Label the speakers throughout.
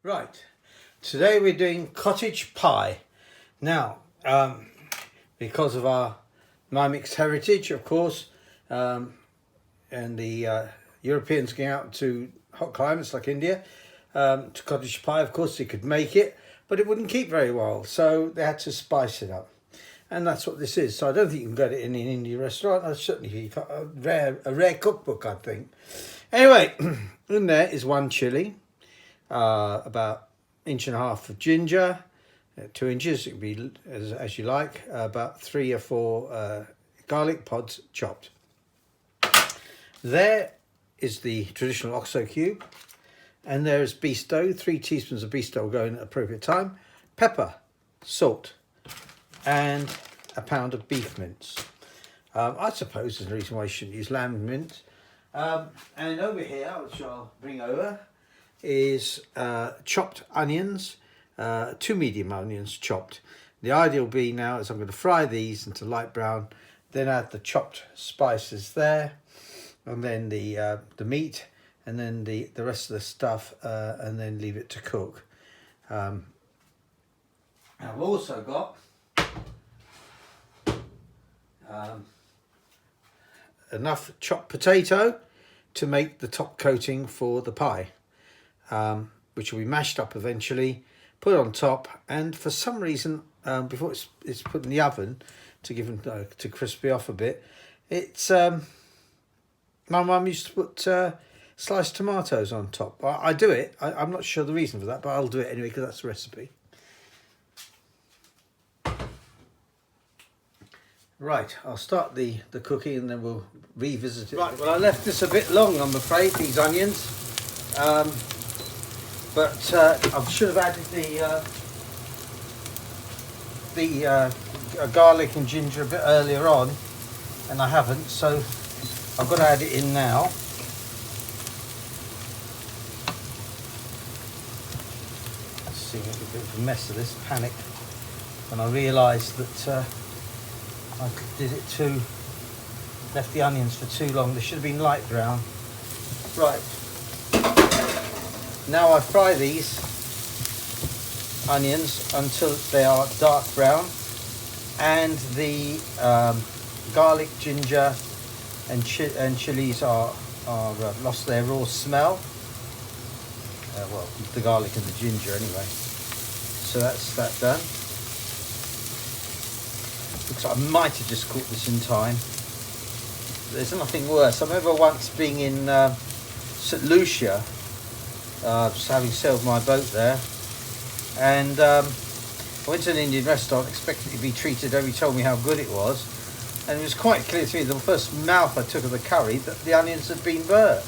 Speaker 1: Right, today we're doing cottage pie. Now, because of my mixed heritage, of course, and the Europeans going out to hot climates like India, to cottage pie, of course, they could make it, but it wouldn't keep very well, so they had to spice it up. And that's what this is. So I don't think you can get it in an Indian restaurant. That's certainly a rare cookbook, I think. Anyway, in there is one chilli, about inch and a half of ginger, 2 inches, it can be as you like, about 3 or 4 garlic pods chopped. There is the traditional oxo cube, and there is bisto. 3 teaspoons of bisto will go in at appropriate time, pepper, salt, and a pound of beef mince. I suppose there's a reason why you shouldn't use lamb mince. And over here, which I'll bring over, is chopped onions, 2 medium onions chopped. The idea will be now is I'm going to fry these into light brown, then add the chopped spices there, and then the meat, and then the rest of the stuff, and then leave it to cook. I've also got enough chopped potato to make the top coating for the pie, which will be mashed up eventually, put on top, and for some reason, before it's put in the oven to give them to crispy off a bit, it's my mum used to put sliced tomatoes on top. I do it. I'm not sure the reason for that, but I'll do it anyway because that's the recipe. Right, I'll start the cooking and then we'll revisit it. Right, well I left this a bit long, I'm afraid, these onions. But I should have added the garlic and ginger a bit earlier on, and I haven't, so I've got to add it in now. Let's see, a bit of a mess of this, panic when I realised that I left the onions for too long. They should have been light brown. Right. Now I fry these onions until they are dark brown, and the garlic, ginger, and chilies are lost their raw smell. Well, the garlic and the ginger anyway. So that's that done. Looks like I might have just caught this in time. There's nothing worse. I remember once being in St Lucia, just having sailed my boat there, and I went to an Indian restaurant expecting to be treated. Everybody told me how good it was, and it was quite clear to me the first mouth I took of the curry that the onions had been burnt.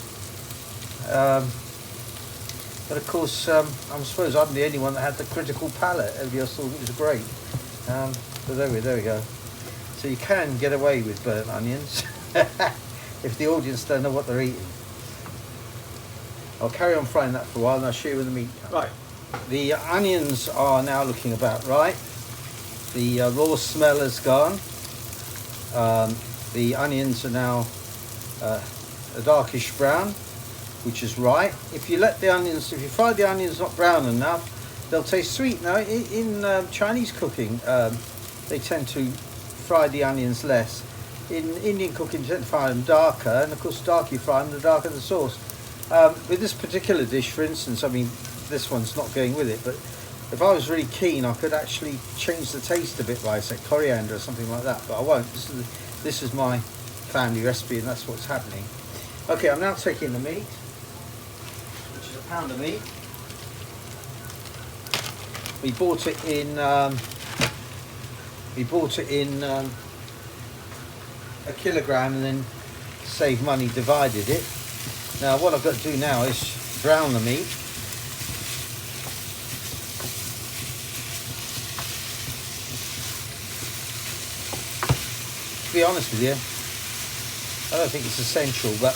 Speaker 1: But of course, I suppose I'm the only one that had the critical palate. Everybody else thought it was great. But there we go. So you can get away with burnt onions if the audience don't know what they're eating. I'll carry on frying that for a while and I'll show you where the meat comes. Right, the onions are now looking about right. The raw smell has gone. The onions are now a darkish brown, which is right. If you fry the onions not brown enough, they'll taste sweet. Now, in Chinese cooking, they tend to fry the onions less. In Indian cooking, you tend to fry them darker, and of course, the darker you fry them, the darker the sauce. With this particular dish, for instance, I mean, this one's not going with it, but if I was really keen, I could actually change the taste a bit by, say, coriander or something like that, but I won't. This is my family recipe, and that's what's happening. Okay, I'm now taking the meat, which is a pound of meat. We bought it in a kilogram and then saved money, divided it. Now what I've got to do now is brown the meat. To be honest with you, I don't think it's essential, but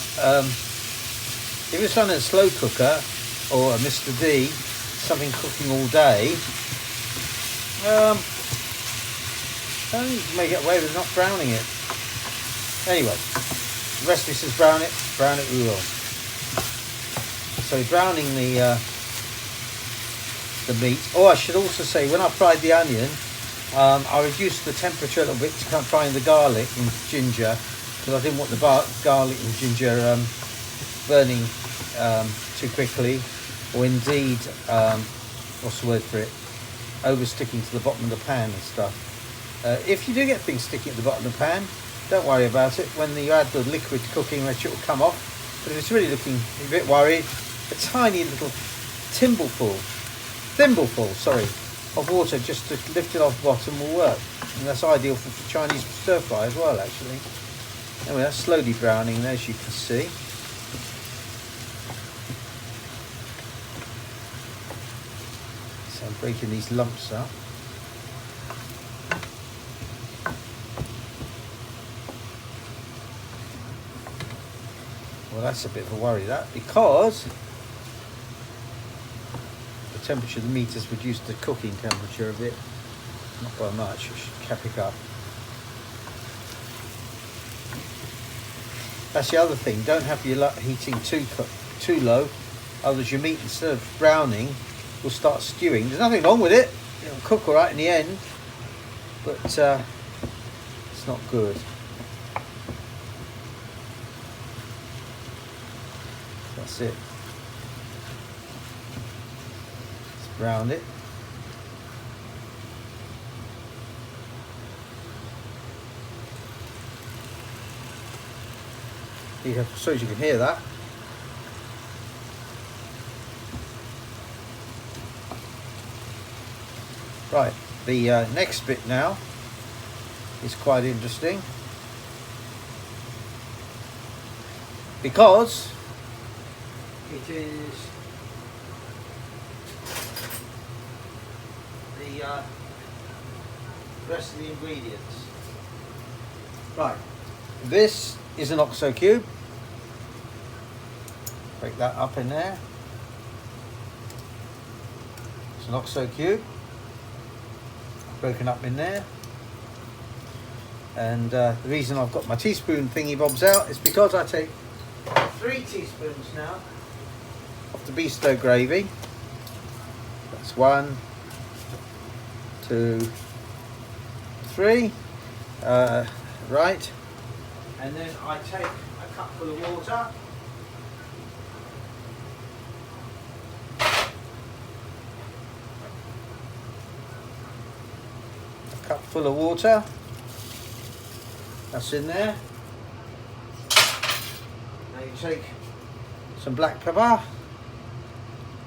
Speaker 1: if it's done in a slow cooker or a Mr. D, something cooking all day, I think you can make it away with not browning it. Anyway, the recipe says brown it we will. So browning the the meat. Oh, I should also say, when I fried the onion, I reduced the temperature a little bit to come frying the garlic and ginger, because I didn't want the garlic and ginger burning too quickly, or indeed, what's the word for it, over sticking to the bottom of the pan and stuff. If you do get things sticking at the bottom of the pan, don't worry about it. When you add the liquid cooking, it will come off. But if it's really looking a bit worried, a tiny little thimbleful of water just to lift it off the bottom will work. And that's ideal for Chinese stir fry as well, actually. Anyway, that's slowly browning, as you can see. So I'm breaking these lumps up. Well, that's a bit of a worry, that, because the temperature of the meat has reduced the cooking temperature a bit. Not by much, I should cap it up. That's the other thing, don't have your heating too low, otherwise your meat, instead of browning, will start stewing. There's nothing wrong with it, it'll cook all right in the end, but it's not good. That's it. Let's brown it. So as you can hear that. Right, the next bit now is quite interesting, because it is the rest of the ingredients. Right, this is an OXO cube. Break that up in there. It's an OXO cube broken up in there. And the reason I've got my teaspoon thingy bobs out is because I take 3 teaspoons now of the bisto gravy. That's 1, 2, 3. Right. And then I take a cupful of water. A cupful of water. That's in there. Now you take some black pepper,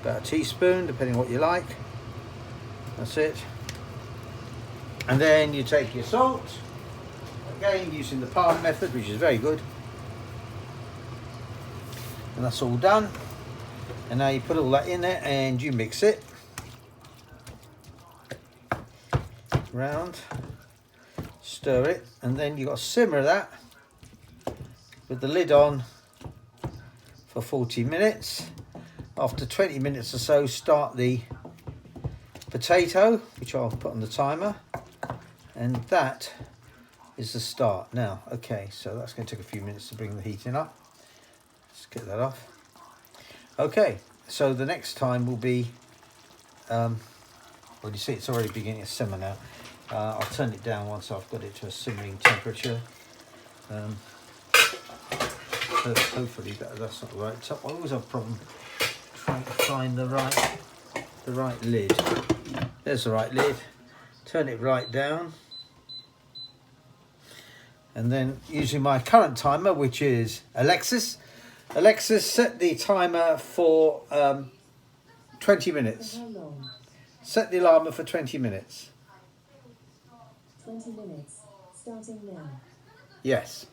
Speaker 1: about a teaspoon, depending on what you like. That's it. And then you take your salt, again using the palm method, which is very good. And that's all done. And now you put all that in there and you mix it round. Stir it, and then you've got to simmer that with the lid on for 40 minutes. After 20 minutes or so, start the potato, which I'll put on the timer, and that is the start. Now, okay, so that's going to take a few minutes to bring the heating up. Let's get that off. Okay, so the next time will be, well, you see it's already beginning to simmer now. I'll turn it down once I've got it to a simmering temperature. Hopefully that's not the right top. I always have a problem trying to find the right lid. There's the right lid. Turn it right down. And then using my current timer, which is Alexis, set the timer for 20 minutes. Set the alarm for 20 minutes.
Speaker 2: 20 minutes, starting now.
Speaker 1: Yes.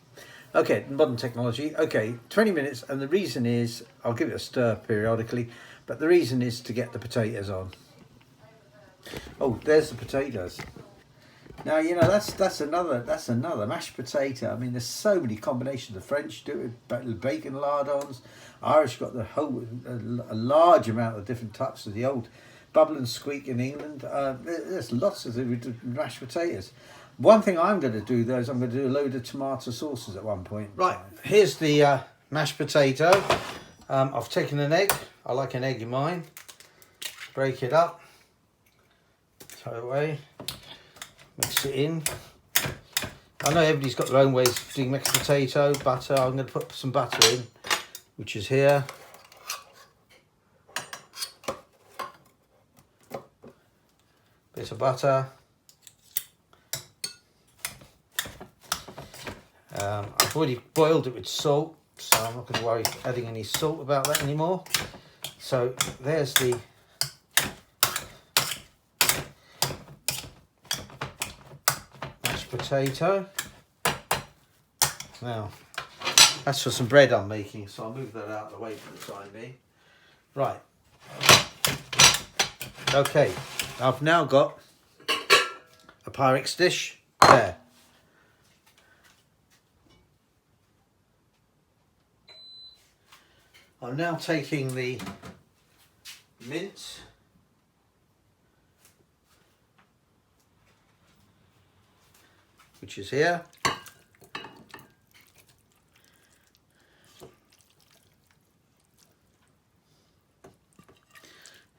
Speaker 1: Okay, modern technology. Okay, 20 minutes, and the reason is, I'll give it a stir periodically, but the reason is to get the potatoes on. Oh, there's the potatoes. Now, you know, that's another mashed potato. I mean, there's so many combinations. The French do it with bacon lardons. Irish got a large amount of different types of the old bubble and squeak in England. There's lots of mashed potatoes. One thing I'm going to do though is I'm going to do a load of tomato sauces at one point. Right, here's the mashed potato. I've taken an egg. I like an egg in mine. Break it up. throw it away. Mix it in. I know everybody's got their own ways of doing mashed potato, butter. I'm going to put some butter in, which is here. Bit of butter. I've already boiled it with salt, so I'm not going to worry adding any salt about that anymore. So there's the mashed potato. Now, that's for some bread I'm making, so I'll move that out of the way for the time being. Right. Okay, I've now got a Pyrex dish there. I'm now taking the mince, which is here.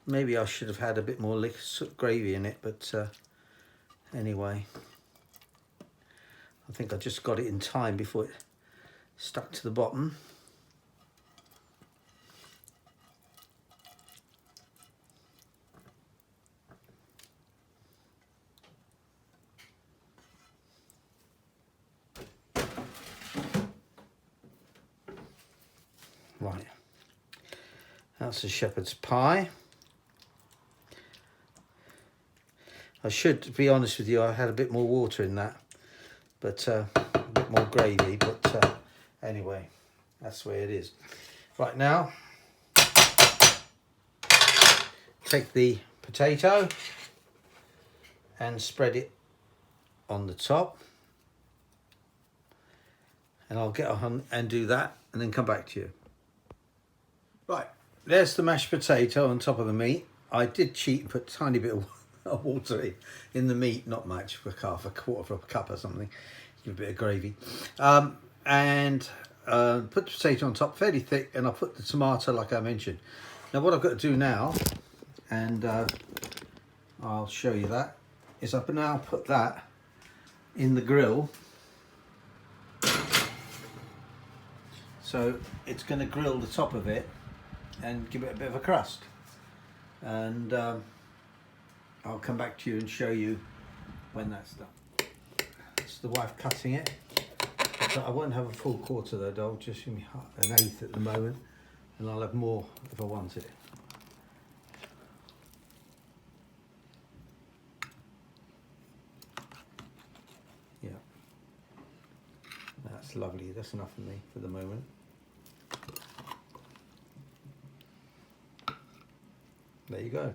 Speaker 1: Maybe I should have had a bit more gravy in it, but anyway, I think I just got it in time before it stuck to the bottom. Right, that's a shepherd's pie. I should, to be honest with you, I had a bit more water in that, but a bit more gravy, but anyway, that's the way it is. Right, now, take the potato and spread it on the top. And I'll get on and do that and then come back to you. Right, there's the mashed potato on top of the meat. I did cheat and put a tiny bit of water in the meat, not much, for half a quarter of a cup or something. Give a bit of gravy. And put the potato on top fairly thick, and I'll put the tomato like I mentioned. Now what I've got to do now, and I'll show you that, is I've now put that in the grill. So it's going to grill the top of it and give it a bit of a crust. And I'll come back to you and show you when that's done. It's the wife cutting it. But I won't have a full quarter though, I'll just give me an eighth at the moment, and I'll have more if I want it. Yeah, that's lovely. That's enough for me for the moment. There you go.